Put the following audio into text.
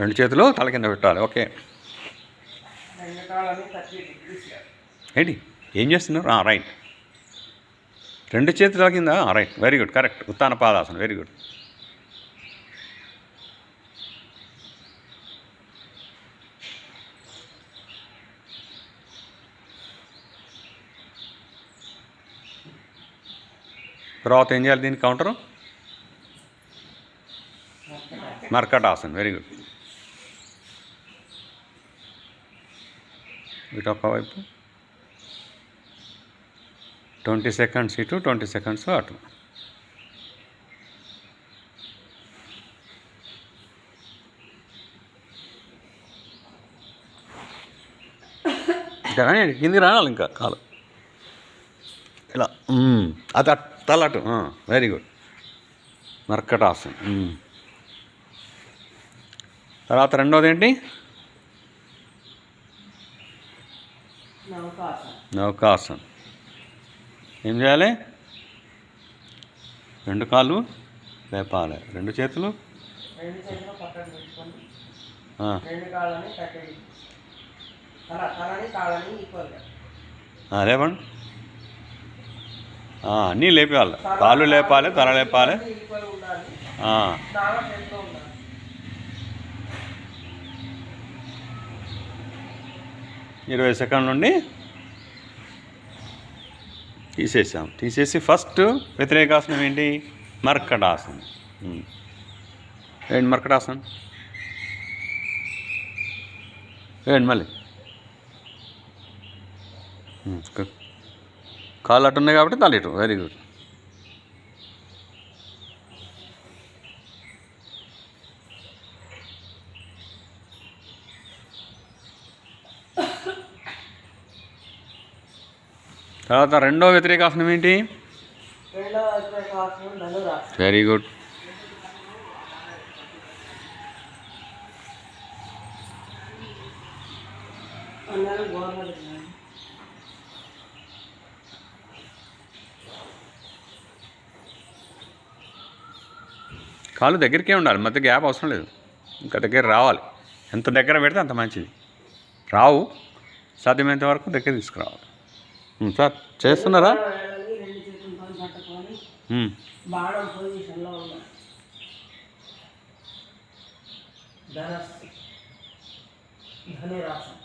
రెండు చేతులు తల కింద పెట్టాలి. ఓకే. ఏంటి ఏం చేస్తున్నారు? రైట్. రెండు చేతుల కింద. Right, very good, correct. ఉత్తాన పాదాసనం, వెరీ గుడ్. తర్వాత ఏం చేయాలి దీనికి కౌంటరు? మర్కటాసన్, very good. ఇటు ఒక వైపు 20 సెకండ్స్ ఇటు, 20 సెకండ్స్ అటు. ఇంకా కానీ కిందికి రావాలి, ఇంకా కాలు ఇలా. అది తలటు, వెరీ గుడ్. మర్కటాసన్. తర్వాత రెండోది ఏంటి? నౌకాసన్. ఏం చేయాలి? రెండు కాళ్ళు లేపాలి, రెండు చేతులు లేపండి. అన్నీ లేపేయాలి. కాళ్ళు లేపాలి, తల లేపాలి. 20 సెకండ్ల నుండి తీసేసాం. తీసేసి ఫస్ట్ వ్యతిరేకాసనం ఏంటి? మర్కటాసనం. ఏంటి మర్కటాసనం? ఏంటి మళ్ళీ కాళ్ళు అటు ఉన్నాయి కాబట్టి తల ఇటు, వెరీ గుడ్. తర్వాత రెండో వ్యతిరేకాసనం ఏంటి? Very good. కాళ్ళు దగ్గరికే ఉండాలి, మధ్య గ్యాప్ అవసరం లేదు. ఇంకా దగ్గర రావాలి. ఎంత దగ్గర పెడితే అంత మంచిది. రావు, సాధ్యమైనంత వరకు దగ్గర తీసుకురావాలి. సార్ చేస్తున్నారా? ధనురాసనం.